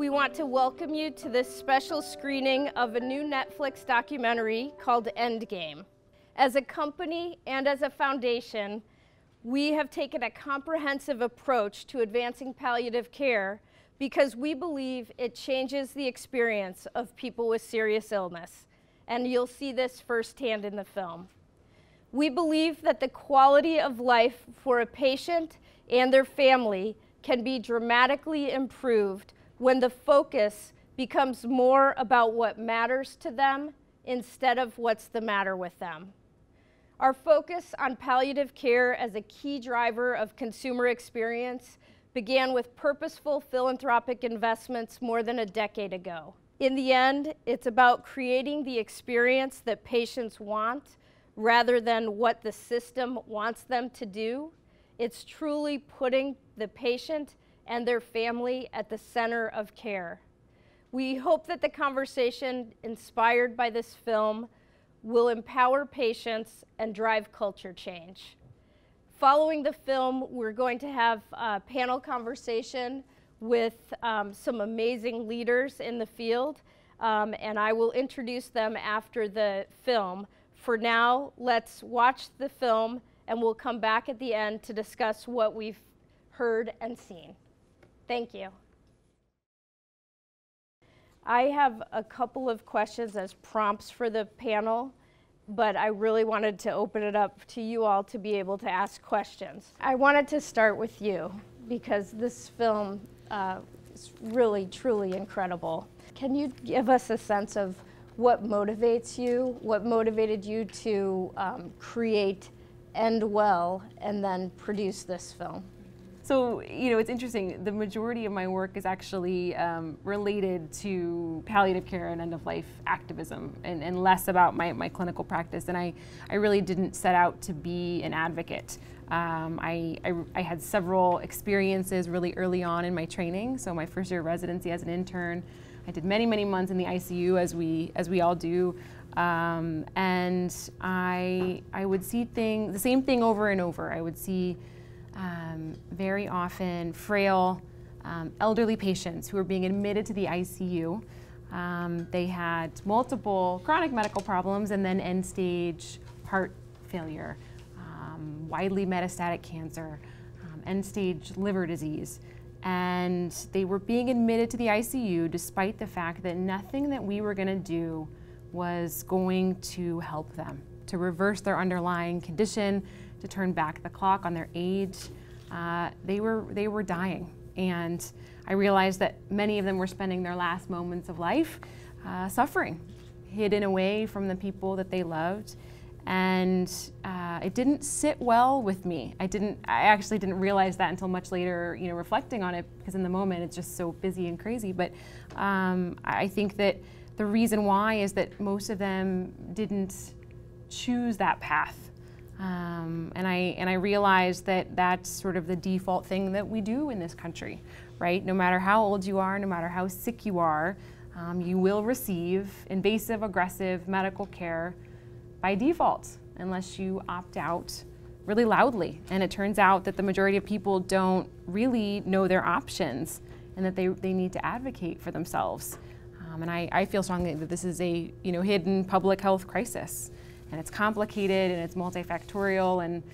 we want to welcome you to this special screening of a new Netflix documentary called Endgame. As a company and as a foundation, we have taken a comprehensive approach to advancing palliative care because we believe it changes the experience of people with serious illness, and you'll see this firsthand in the film. We believe that the quality of life for a patient and their family can be dramatically improved when the focus becomes more about what matters to them instead of what's the matter with them. Our focus on palliative care as a key driver of consumer experience began with purposeful philanthropic investments more than a decade ago. In the end, it's about creating the experience that patients want rather than what the system wants them to do. It's truly putting the patient and their family at the center of care. We hope that the conversation inspired by this film will empower patients and drive culture change. Following the film, we're going to have a panel conversation with some amazing leaders in the field, and I will introduce them after the film. For now, let's watch the film, and we'll come back at the end to discuss what we've heard and seen. Thank you. I have a couple of questions as prompts for the panel, but I really wanted to open it up to you all to be able to ask questions. I wanted to start with you because this film is really, truly incredible. Can you give us a sense of what motivates you, what motivated you to create End Well and then produce this film? So, it's interesting. The majority of my work is actually related to palliative care and end-of-life activism and less about my clinical practice. And I really didn't set out to be an advocate. I had several experiences really early on in my training. So my first year of residency as an intern, I did many, many months in the ICU as we all do. And I would see the same thing over and over. I would see very often frail, elderly patients who were being admitted to the ICU. They had multiple chronic medical problems and then end-stage heart failure, widely metastatic cancer, end-stage liver disease. And they were being admitted to the ICU despite the fact that nothing that we were going to do was going to help them, to reverse their underlying condition, to turn back the clock on their age. They were dying. And I realized that many of them were spending their last moments of life suffering, hidden away from the people that they loved. And it didn't sit well with me. I actually didn't realize that until much later, reflecting on it, because in the moment it's just so busy and crazy. But I think that the reason why is that most of them didn't choose that path. And I realized that that's sort of the default thing that we do in this country, right? No matter how old you are, no matter how sick you are, you will receive invasive, aggressive medical care by default, unless you opt out really loudly. And it turns out that the majority of people don't really know their options and that they need to advocate for themselves. And I feel strongly that this is a hidden public health crisis. And it's complicated and it's multifactorial, and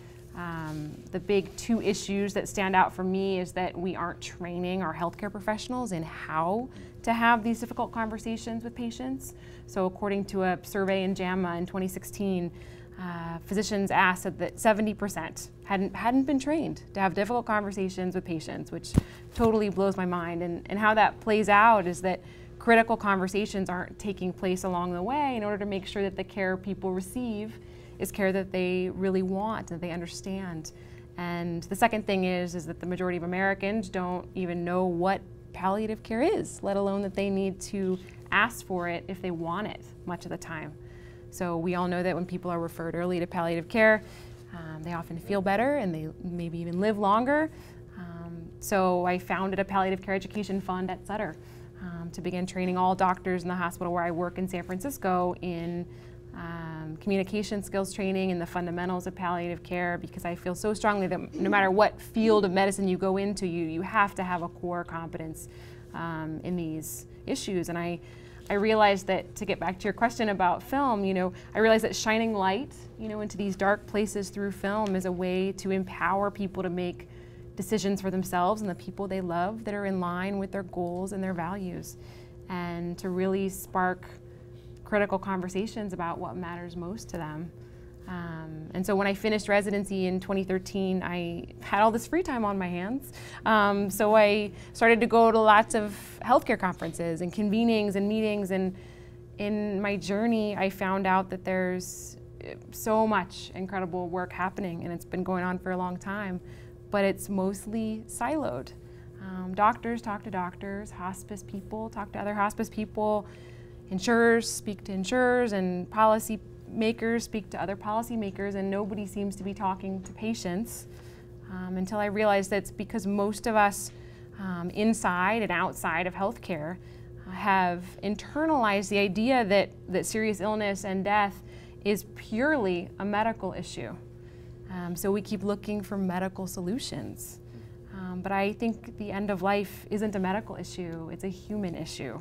the big two issues that stand out for me is that we aren't training our healthcare professionals in how to have these difficult conversations with patients. So according to a survey in JAMA in 2016, physicians asked that 70% hadn't been trained to have difficult conversations with patients, which totally blows my mind. And how that plays out is that critical conversations aren't taking place along the way in order to make sure that the care people receive is care that they really want, that they understand. And the second thing is that the majority of Americans don't even know what palliative care is, let alone that they need to ask for it if they want it much of the time. So we all know that when people are referred early to palliative care, they often feel better and they maybe even live longer. So I founded a palliative care education fund at Sutter to begin training all doctors in the hospital where I work in San Francisco in communication skills training and the fundamentals of palliative care, because I feel so strongly that no matter what field of medicine you go into, you have to have a core competence in these issues. And I realized that, to get back to your question about film, I realized that shining light, into these dark places through film is a way to empower people to make decisions for themselves and the people they love that are in line with their goals and their values, and to really spark critical conversations about what matters most to them. And so when I finished residency in 2013, I had all this free time on my hands. So I started to go to lots of healthcare conferences and convenings and meetings, and in my journey I found out that there's so much incredible work happening, and it's been going on for a long time, but it's mostly siloed. Doctors talk to doctors, hospice people talk to other hospice people, insurers speak to insurers, and policy makers speak to other policy makers, and nobody seems to be talking to patients, until I realized that it's because most of us inside and outside of healthcare have internalized the idea that serious illness and death is purely a medical issue. So we keep looking for medical solutions. But I think the end of life isn't a medical issue, it's a human issue.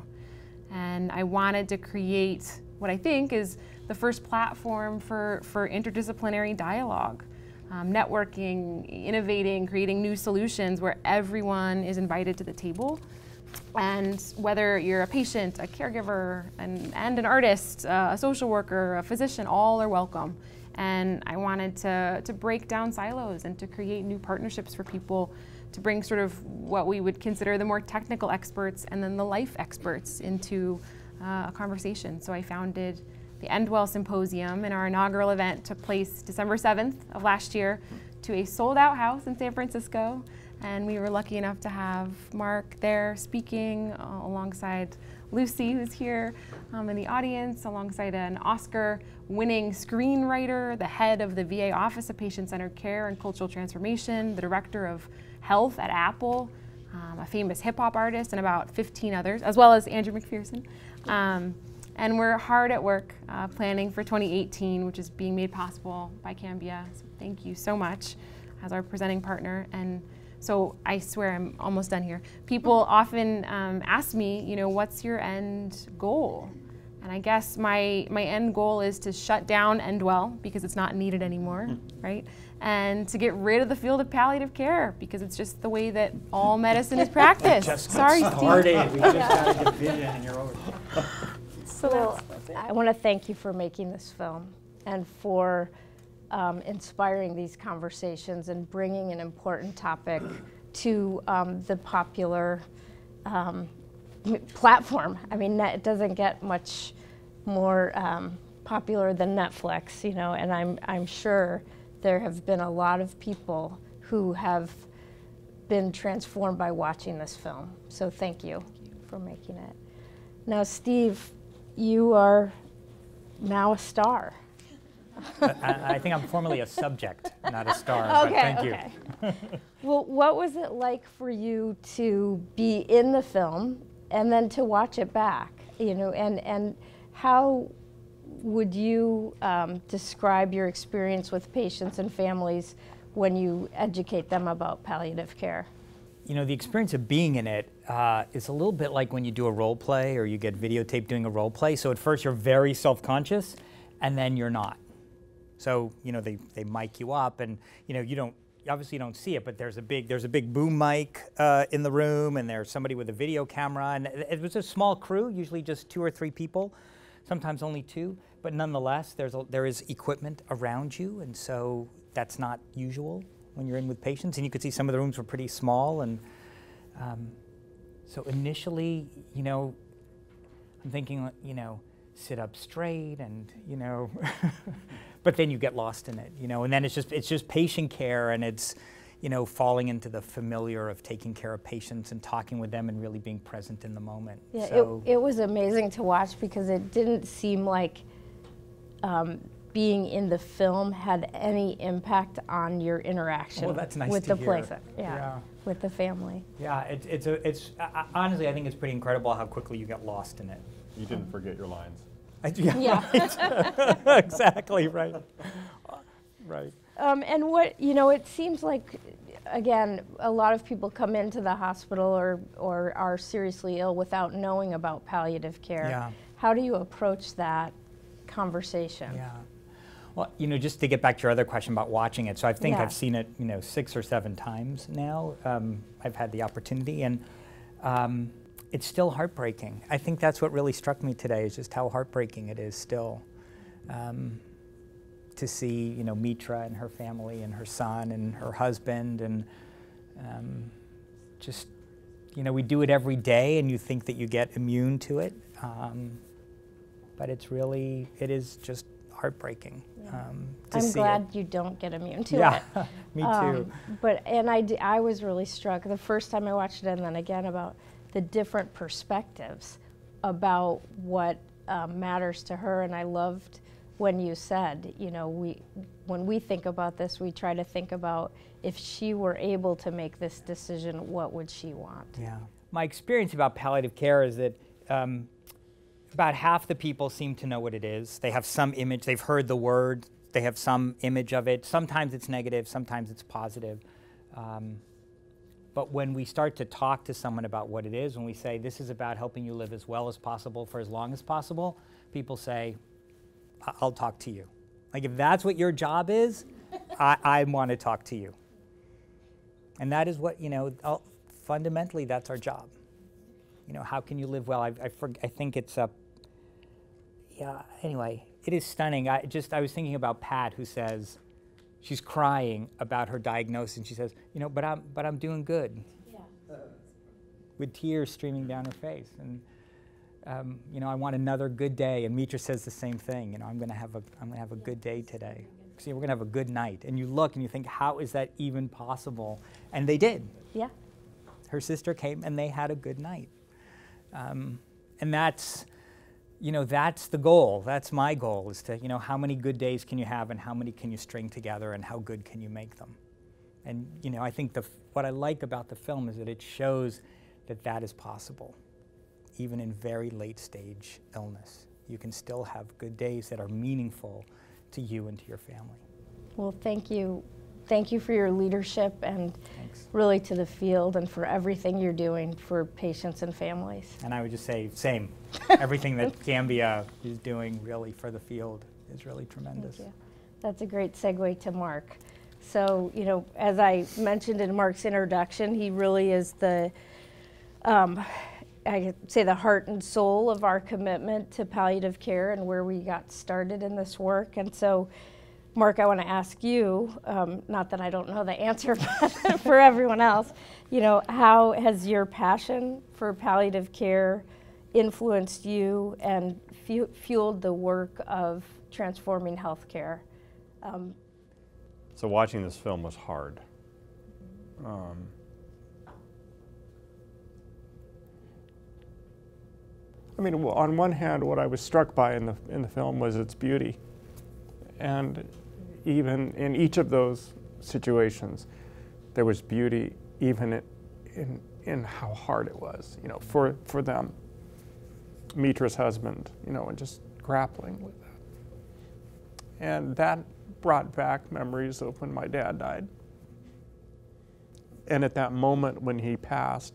And I wanted to create what I think is the first platform for interdisciplinary dialogue, networking, innovating, creating new solutions where everyone is invited to the table. And whether you're a patient, a caregiver, and an artist, a social worker, a physician, all are welcome. And I wanted to break down silos and to create new partnerships for people, to bring sort of what we would consider the more technical experts and then the life experts into a conversation. So I founded the End Well Symposium, and our inaugural event took place December 7th of last year to a sold-out house in San Francisco. And we were lucky enough to have Mark there speaking alongside Lucy, who's here in the audience, alongside an Oscar-winning screenwriter, the head of the VA Office of Patient-Centered Care and Cultural Transformation, the director of health at Apple, a famous hip-hop artist, and about 15 others, as well as Andrew McPherson. And we're hard at work planning for 2018, which is being made possible by Cambia. So thank you so much as our presenting partner. And so I swear I'm almost done here. People often ask me, what's your end goal? And I guess my end goal is to shut down End Well because it's not needed anymore, right? And to get rid of the field of palliative care because it's just the way that all medicine is practiced. Sorry, Steve. We just got a division and you're over. So I want to thank you for making this film and for inspiring these conversations and bringing an important topic to the popular platform. I mean, it doesn't get much more popular than Netflix, and I'm sure there have been a lot of people who have been transformed by watching this film. So thank you for making it. Now, Steve, you are now a star. I think I'm formerly a subject, not a star, Okay, but thank you. Well, what was it like for you to be in the film and then to watch it back, and how would you describe your experience with patients and families when you educate them about palliative care? The experience of being in it is a little bit like when you do a role play or you get videotaped doing a role play. So at first you're very self-conscious and then you're not. So, they mic you up and, you obviously don't see it, but there's a big boom mic in the room, and there's somebody with a video camera, and it was a small crew, usually just 2 or 3 people, sometimes only 2, but nonetheless, there is equipment around you, and so that's not usual when you're in with patients, and you could see some of the rooms were pretty small, and so initially, I'm thinking, sit up straight and, but then you get lost in it, and then it's just patient care, and it's, falling into the familiar of taking care of patients and talking with them and really being present in the moment. Yeah, so, it was amazing to watch because it didn't seem like being in the film had any impact on your interaction with the place, with the family. Yeah, it's honestly, I think it's pretty incredible how quickly you get lost in it. You didn't forget your lines. Yeah. Right. Exactly right. Right. And what, it seems like, again, a lot of people come into the hospital or are seriously ill without knowing about palliative care. Yeah. How do you approach that conversation? Yeah. Well, just to get back to your other question about watching it, so I think Yeah. I've seen it, 6 or 7 times now. I've had the opportunity, and it's still heartbreaking. I think that's what really struck me today, is just how heartbreaking it is still to see, Mitra and her family and her son and her husband, and just, we do it every day, and you think that you get immune to it, but it is just heartbreaking. I'm glad you don't get immune to it. Yeah, me too. I was really struck the first time I watched it, and then again about the different perspectives about what matters to her. And I loved when you said, when we think about this, we try to think about if she were able to make this decision, what would she want? Yeah. My experience about palliative care is that about half the people seem to know what it is. They have some image, they've heard the word, they have some image of it. Sometimes it's negative, sometimes it's positive. But when we start to talk to someone about what it is, when we say this is about helping you live as well as possible for as long as possible, people say, I'll talk to you. Like, if that's what your job is, I want to talk to you. And that is what, fundamentally that's our job. How can you live well? I think it's anyway, it is stunning. I was thinking about Pat, who says she's crying about her diagnosis, and she says, but I'm doing good. Yeah. With tears streaming down her face, and I want another good day. And Mitra says the same thing. I'm going to have a good day today. See, we're going to have a good night. And you look and you think, how is that even possible? And they did. Yeah. Her sister came and they had a good night. And that's, that's the goal. That's my goal, is to, how many good days can you have and how many can you string together and how good can you make them? And, I think what I like about the film is that it shows that that is possible. Even in very late stage illness, you can still have good days that are meaningful to you and to your family. Well, thank you. Thank you for your leadership, and really to the field, and for everything you're doing for patients and families. And I would just say, same. Everything that Cambia is doing really for the field is really tremendous. Thank you. That's a great segue to Mark. So, as I mentioned in Mark's introduction, he really is the, I say, the heart and soul of our commitment to palliative care and where we got started in this work. And so, Mark, I want to ask you, not that I don't know the answer, but for everyone else, how has your passion for palliative care influenced you and fueled the work of transforming healthcare? So watching this film was hard. On one hand, what I was struck by in the film was its beauty, and even in each of those situations, there was beauty, even in how hard it was, for them. Mitra's husband, and just grappling with that. And that brought back memories of when my dad died. And at that moment when he passed,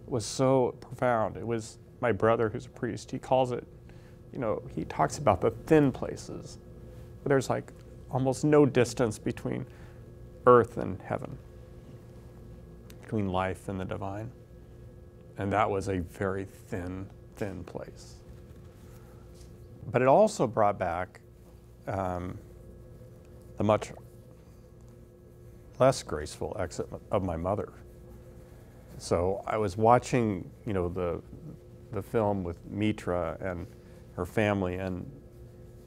it was so profound. It was my brother, who's a priest, he calls it, he talks about the thin places. There's like almost no distance between earth and heaven, between life and the divine. And that was a very thin place. But it also brought back the much less graceful exit of my mother. So I was watching, the film with Mitra and her family, and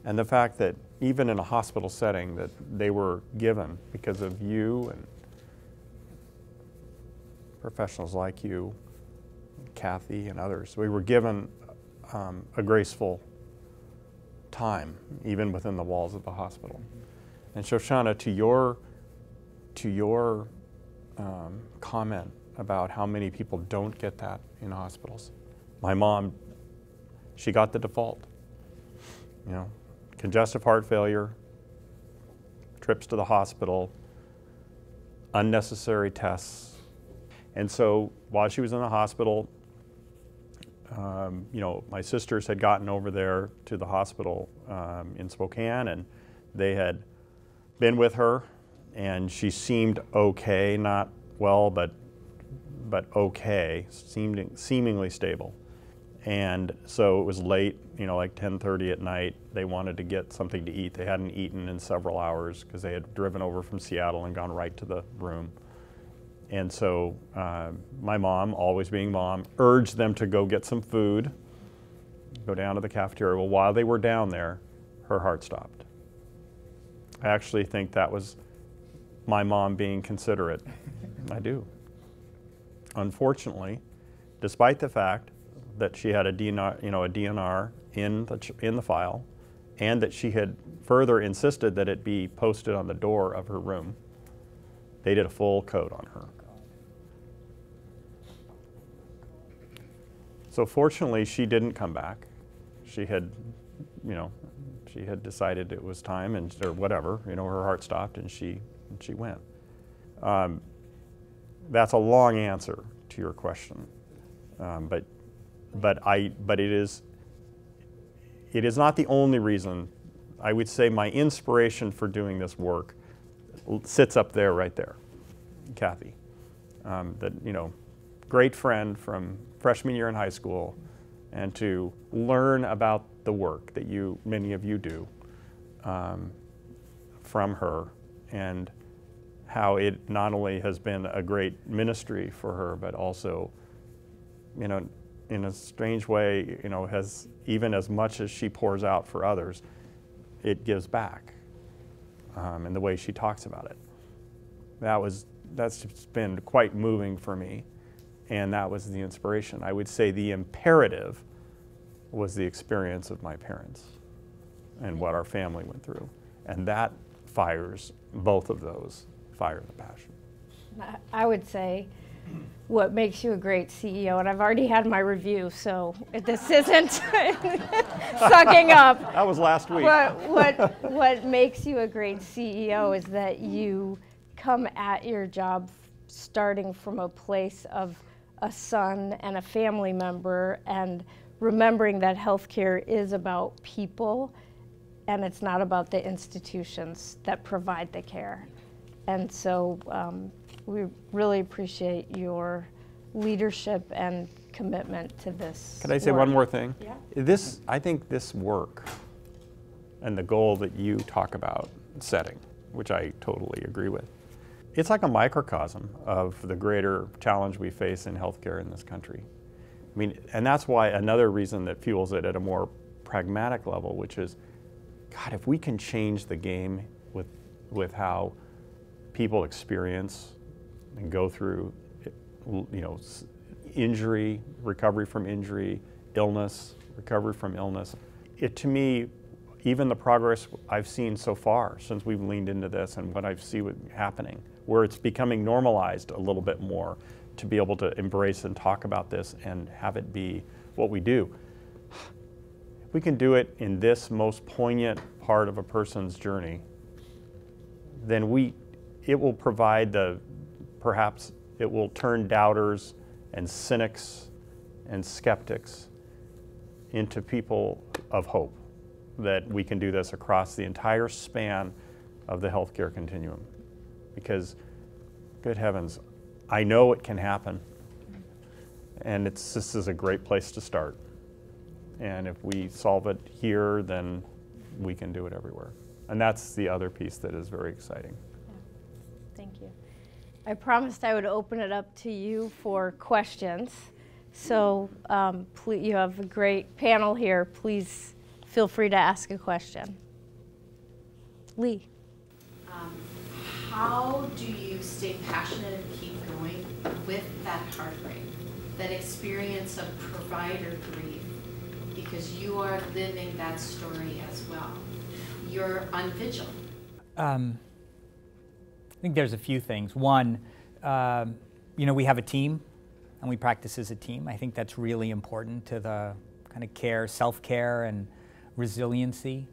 the fact that even in a hospital setting that they were given, because of you and professionals like you, Kathy and others, we were given a graceful time, even within the walls of the hospital. And Shoshana, to your comment about how many people don't get that in hospitals, my mom, she got the default. you know, congestive heart failure, trips to the hospital, unnecessary tests. And so while she was in the hospital, you know, my sisters had gotten over there to the hospital in Spokane, and they had been with her, and she seemed okay, not well, but okay, seemingly stable. And so it was late, you know, like 10:30 at night. They wanted to get something to eat. They hadn't eaten in several hours because they had driven over from Seattle and gone right to the room. And so my mom, always being mom, urged them to go get some food, go down to the cafeteria. Well, while they were down there, her heart stopped. I actually think that was my mom being considerate. I do. Unfortunately, despite the fact that she had a DNR, you know, a DNR in the file, and that she had further insisted that it be posted on the door of her room, they did a full code on her. So fortunately, she didn't come back. She had, you know, she had decided it was time, and or whatever, you know, her heart stopped, and she went. That's a long answer to your question, but it is not the only reason. I would say my inspiration for doing this work sits up there, right there, Kathy. That, you know, great friend from freshman year in high school, and to learn about the work that many of you do from her, and how it not only has been a great ministry for her, but also, you know, in a strange way, you know, has, even as much as she pours out for others, it gives back in the way she talks about it. That's just been quite moving for me, and that was the inspiration. I would say the imperative was the experience of my parents and what our family went through, and that fires, both of those fire the passion. I would say what makes you a great CEO, and I've already had my review, so this isn't sucking up. That was last week. What makes you a great CEO is that you come at your job starting from a place of a son and a family member, and remembering that healthcare is about people, and it's not about the institutions that provide the care. And so we really appreciate your leadership and commitment to this. Can I say work. one more thing? Yeah. I think this work and the goal that you talk about setting, which I totally agree with, it's like a microcosm of the greater challenge we face in healthcare in this country. I mean, and that's why another reason that fuels it at a more pragmatic level, which is, God, if we can change the game with how people experience and go through, you know, injury, recovery from injury, illness, recovery from illness. It, to me, even the progress I've seen so far since we've leaned into this, and what I see happening, where it's becoming normalized a little bit more to be able to embrace and talk about this and have it be what we do. If we can do it in this most poignant part of a person's journey, then it will provide perhaps it will turn doubters and cynics and skeptics into people of hope that we can do this across the entire span of the healthcare continuum. Because, good heavens, I know it can happen, and this is a great place to start. And if we solve it here, then we can do it everywhere. And that's the other piece that is very exciting. Thank you. I promised I would open it up to you for questions. So you have a great panel here. Please feel free to ask a question. Lee. How do you stay passionate and keep going with that heartbreak, that experience of provider grief? Because you are living that story as well. You're on vigil. I think there's a few things. One, you know, we have a team, and we practice as a team. I think that's really important to the kind of care, self-care, and resiliency.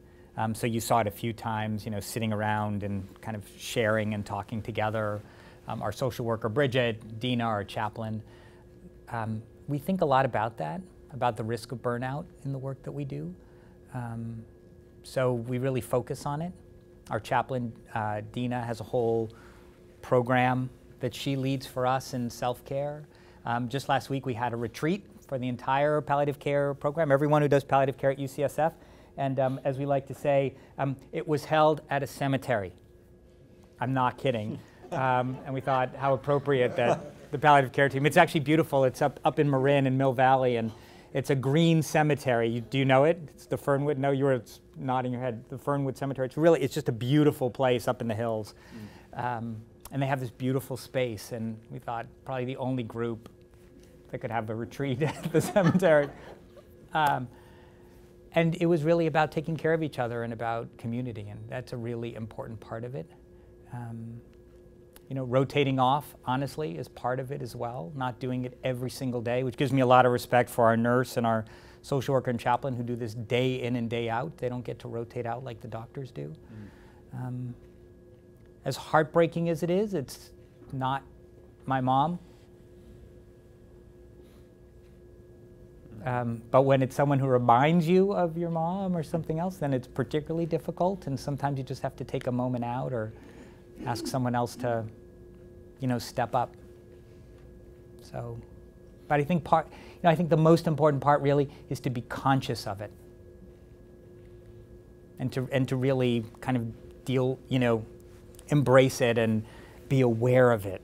So you saw it a few times, sitting around and kind of sharing and talking together. Our social worker, Bridget, Dina, our chaplain, we think a lot about that, about the risk of burnout in the work that we do. So we really focus on it. Our chaplain, Dina, has a whole program that she leads for us in self-care. Just last week we had a retreat for the entire palliative care program, everyone who does palliative care at UCSF. And as we like to say, it was held at a cemetery. I'm not kidding. And we thought how appropriate that the palliative care team, it's actually beautiful. It's up in Marin in Mill Valley, and it's a green cemetery. Do you know it? It's the Fernwood, no, you were nodding your head. The Fernwood Cemetery. It's just a beautiful place up in the hills. And they have this beautiful space, and we thought probably the only group that could have a retreat at the cemetery. And it was really about taking care of each other and about community, and that's a really important part of it. Rotating off, honestly, is part of it as well, not doing it every single day, which gives me a lot of respect for our nurse and our social worker and chaplain who do this day in and day out. They don't get to rotate out like the doctors do. As heartbreaking as it is, it's not my mom. But when it's someone who reminds you of your mom or something else, then it's particularly difficult, and sometimes you just have to take a moment out or ask someone else to, step up. So, but I think I think the most important part really is to be conscious of it, and to really kind of deal, embrace it and be aware of it,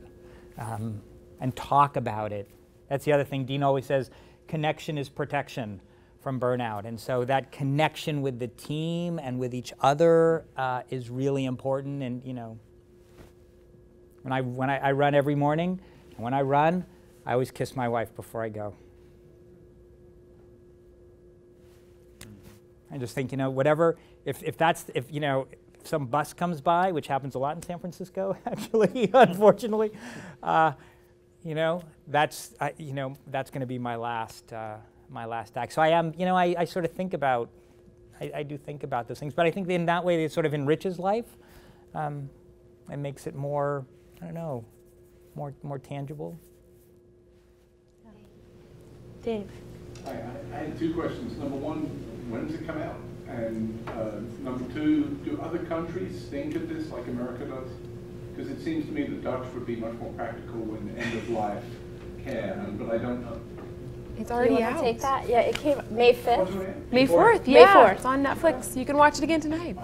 and talk about it. That's the other thing. Dean always says, connection is protection from burnout. And so that connection with the team and with each other is really important. And, when I run every morning, and when I run, I always kiss my wife before I go. I just think, whatever, if some bus comes by, which happens a lot in San Francisco, actually, unfortunately, that's going to be my last act. So I am, I sort of think about, I do think about those things, but I think in that way it sort of enriches life. It makes it more, I don't know, more tangible. Dave. Hi, I had two questions. Number one, when does it come out? And number two, do other countries think of this like America does? Because it seems to me that Dutch would be much more practical in end-of-life care, but I don't know. It's already you out. Take that? Yeah, it came May 5th. May 4th, yeah. May 4th. It's on Netflix. You can watch it again tonight.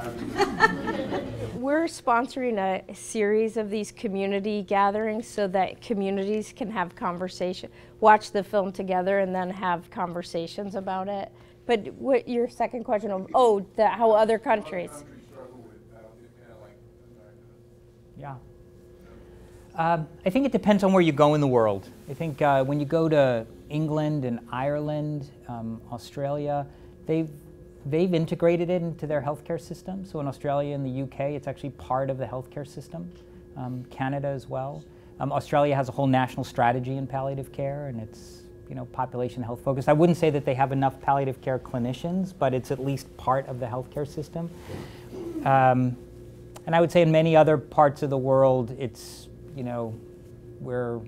We're sponsoring a series of these community gatherings so that communities can have conversation, watch the film together and then have conversations about it. But what your second question, how other countries. Yeah. I think it depends on where you go in the world. I think when you go to England and Ireland, Australia, they've integrated it into their healthcare system. So in Australia and the UK, it's actually part of the healthcare system. Canada as well. Australia has a whole national strategy in palliative care, and it's population health focused. I wouldn't say that they have enough palliative care clinicians, but it's at least part of the healthcare system. And I would say in many other parts of the world, it's where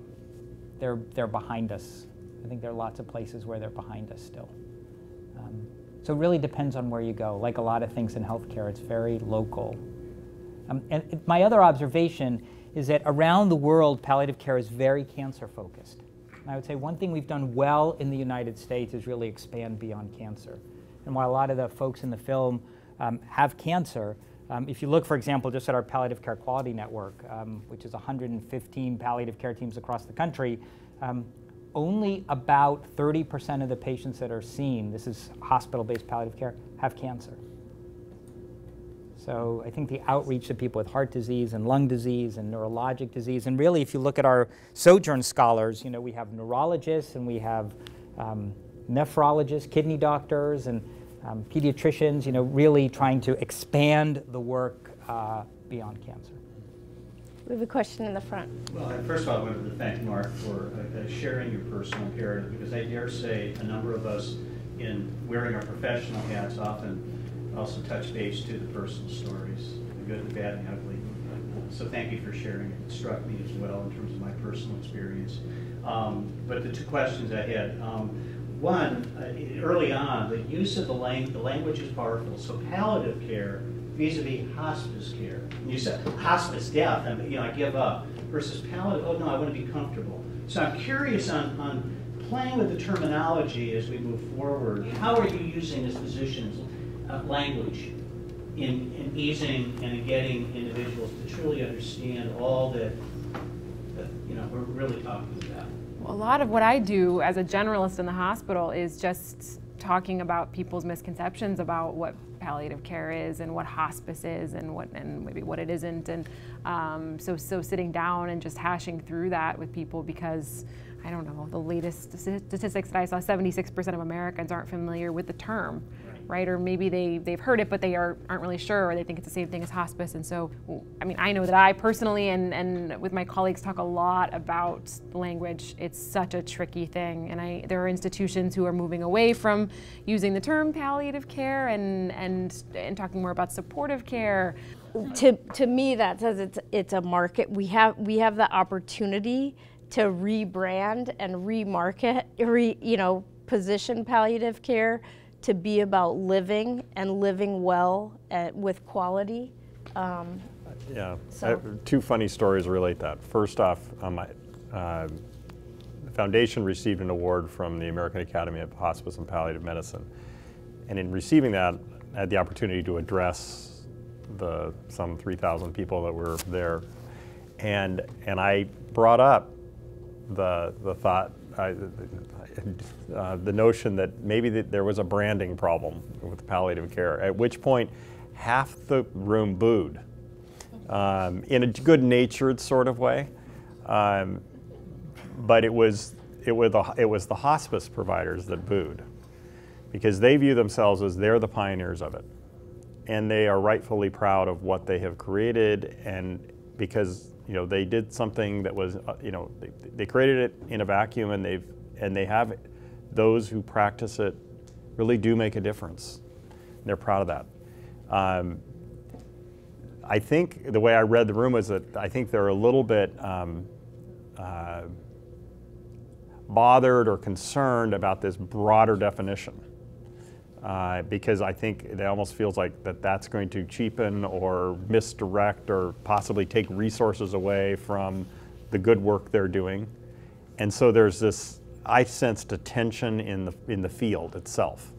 they're behind us. I think there are lots of places where they're behind us still. So it really depends on where you go. Like a lot of things in healthcare, it's very local. And my other observation is that around the world, palliative care is very cancer focused. And I would say one thing we've done well in the United States is really expand beyond cancer. And while a lot of the folks in the film have cancer, if you look, for example, just at our palliative care quality network, which is 115 palliative care teams across the country, only about 30% of the patients that are seen, this is hospital-based palliative care, have cancer. So I think the outreach to people with heart disease and lung disease and neurologic disease, and really if you look at our Sojourn scholars, we have neurologists and we have nephrologists, kidney doctors, and pediatricians, really trying to expand the work beyond cancer. We have a question in the front. Well, first of all, I wanted to thank Mark for sharing your personal care, because I dare say a number of us in wearing our professional hats, often also touch base to the personal stories, the good, the bad, and the ugly. So thank you for sharing. It struck me as well in terms of my personal experience. But the two questions I had. One, early on, the use of the language is powerful. So palliative care vis-a-vis hospice care. And you said hospice death, and I give up. Versus palliative, oh no, I want to be comfortable. So I'm curious on playing with the terminology as we move forward. How are you using as physicians language in easing and in getting individuals to truly understand all that we're really talking about? A lot of what I do as a generalist in the hospital is just talking about people's misconceptions about what palliative care is and what hospice is and maybe what it isn't, and so sitting down and just hashing through that with people, because I don't know, the latest statistics that I saw, 76% of Americans aren't familiar with the term. Right, or maybe they've heard it, but they aren't really sure, or they think it's the same thing as hospice. And so, I mean, I know that I personally and with my colleagues talk a lot about language. It's such a tricky thing, and there are institutions who are moving away from using the term palliative care and talking more about supportive care. To me, that says it's a market. We have the opportunity to rebrand and remarket, position palliative care to be about living and living well with quality. Yeah, two funny stories relate that. First off, the foundation received an award from the American Academy of Hospice and Palliative Medicine. And in receiving that, I had the opportunity to address some 3,000 people that were there. And I brought up the thought, the notion that maybe there was a branding problem with palliative care, at which point half the room booed in a good-natured sort of way. But it was the hospice providers that booed, because they view themselves as they're the pioneers of it. And they are rightfully proud of what they have created, and because they did something that was, they created it in a vacuum, and they have those who practice it really do make a difference. They're proud of that. I think the way I read the room was that I think they're a little bit bothered or concerned about this broader definition, because I think it almost feels like that's going to cheapen or misdirect or possibly take resources away from the good work they're doing. And so there's this, I sensed a tension in the field itself,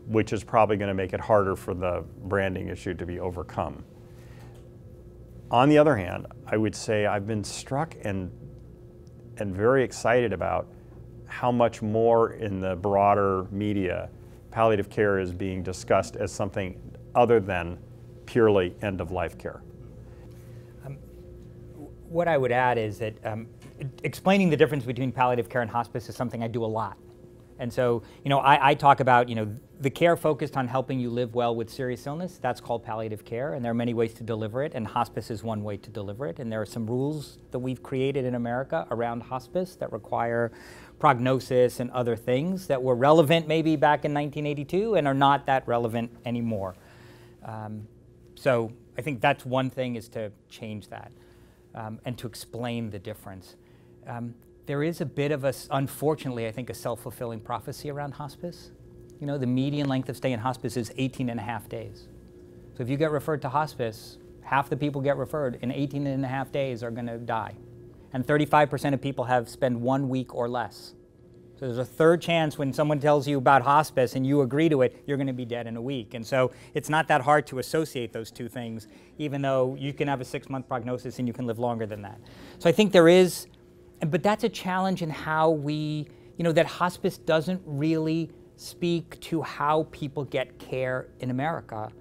which is probably going to make it harder for the branding issue to be overcome. On the other hand, I would say I've been struck and very excited about how much more in the broader media palliative care is being discussed as something other than purely end-of-life care. What I would add is that explaining the difference between palliative care and hospice is something I do a lot. And so, I talk about, the care focused on helping you live well with serious illness. That's called palliative care, and there are many ways to deliver it, and hospice is one way to deliver it. And there are some rules that we've created in America around hospice that require prognosis and other things that were relevant maybe back in 1982 and are not that relevant anymore. So I think that's one thing, is to change that and to explain the difference. There is a bit of unfortunately, I think, a self-fulfilling prophecy around hospice. The median length of stay in hospice is 18.5 days. So if you get referred to hospice, half the people get referred in 18.5 days are going to die. And 35% of people spend 1 week or less. So there's a third chance when someone tells you about hospice and you agree to it, you're going to be dead in a week. And so it's not that hard to associate those two things, even though you can have a 6-month prognosis and you can live longer than that. So I think there is, but that's a challenge in how we, that hospice doesn't really speak to how people get care in America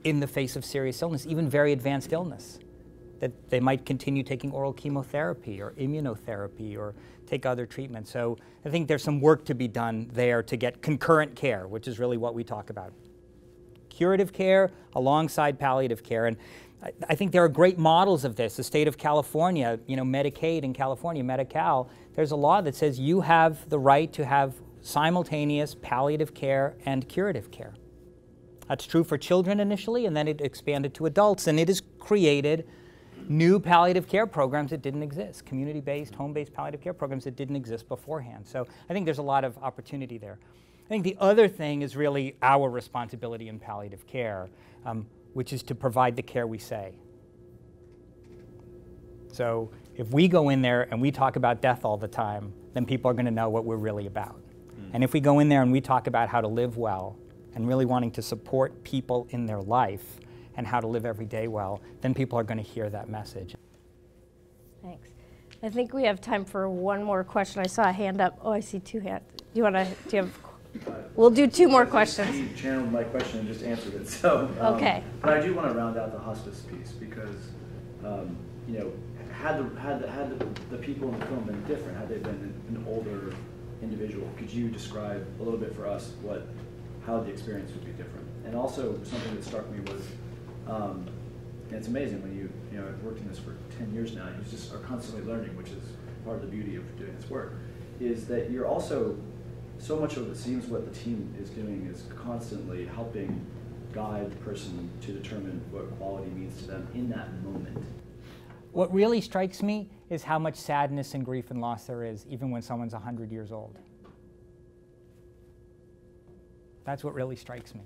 in the face of serious illness, even very advanced illness. That they might continue taking oral chemotherapy or immunotherapy or take other treatments. So I think there's some work to be done there to get concurrent care, which is really what we talk about. Curative care alongside palliative care. And I think there are great models of this. The state of California, Medicaid in California, Medi-Cal, there's a law that says you have the right to have simultaneous palliative care and curative care. That's true for children initially, and then it expanded to adults, and it has created new palliative care programs that didn't exist, community-based, home-based palliative care programs that didn't exist beforehand. So I think there's a lot of opportunity there. I think the other thing is really our responsibility in palliative care, which is to provide the care we say. So if we go in there and we talk about death all the time, then people are going to know what we're really about. And if we go in there and we talk about how to live well and really wanting to support people in their life and how to live every day well, then people are going to hear that message. Thanks. I think we have time for one more question. I saw a hand up. Oh, I see two hands. Do you have? We'll do two more questions. He channeled my question and just answered it. So, okay. But I do want to round out the hospice piece because, you know, had the people in the film been different, had they been an older individual, could you describe a little bit for us how the experience would be different? And also something that struck me was, and it's amazing when you know, I've worked in this for 10 years now, you just are constantly learning, which is part of the beauty of doing this work, is that you're also, so much of it seems what the team is doing is constantly helping guide the person to determine what quality means to them in that moment. What really strikes me is how much sadness and grief and loss there is, even when someone's 100 years old. That's what really strikes me,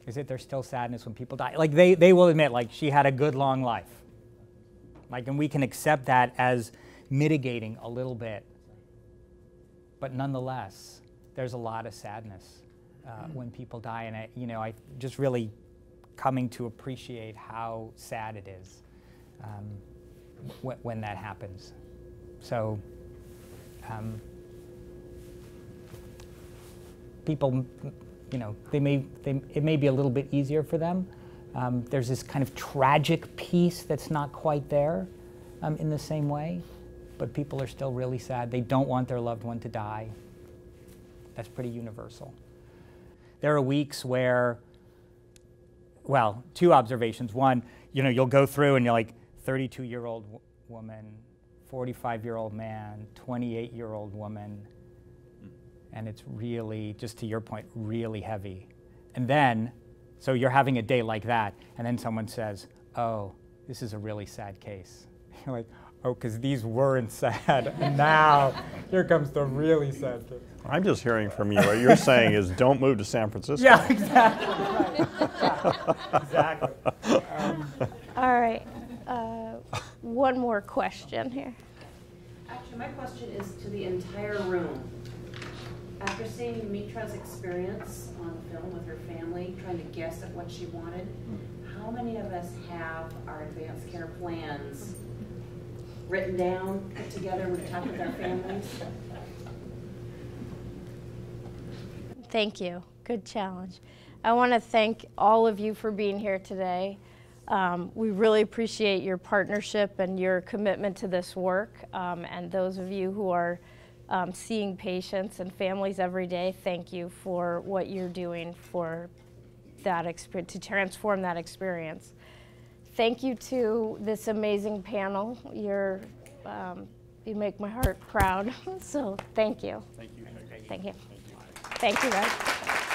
is that there's still sadness when people die. Like, they will admit, like, she had a good long life. Like, and we can accept that as mitigating a little bit. But nonetheless, there's a lot of sadness when people die, and I just really coming to appreciate how sad it is when that happens. So people, you know, it may be a little bit easier for them. There's this kind of tragic piece that's not quite there in the same way. But people are still really sad. They don't want their loved one to die. That's pretty universal. There are weeks where, well, two observations. One, you know, you'll go through and you're like, 32-year-old woman, 45-year-old man, 28-year-old woman, and it's really, just to your point, really heavy. And then, so you're having a day like that, and then someone says, oh, this is a really sad case. You're like, oh, because these weren't sad, and now here comes the really sad thing. I'm just hearing from you. What you're saying is don't move to San Francisco. Yeah, exactly. Right. Exactly. All right. One more question here. Actually, my question is to the entire room. After seeing Mitra's experience on the film with her family, trying to guess at what she wanted, how many of us have our advanced care plans written down, put together, we've talked with our families? Thank you. Good challenge. I want to thank all of you for being here today. We really appreciate your partnership and your commitment to this work. And those of you who are seeing patients and families every day, thank you for what you're doing for that experience, to transform that experience. Thank you to this amazing panel. You make my heart proud. So thank you. Thank you. Thank you. Thank you, guys.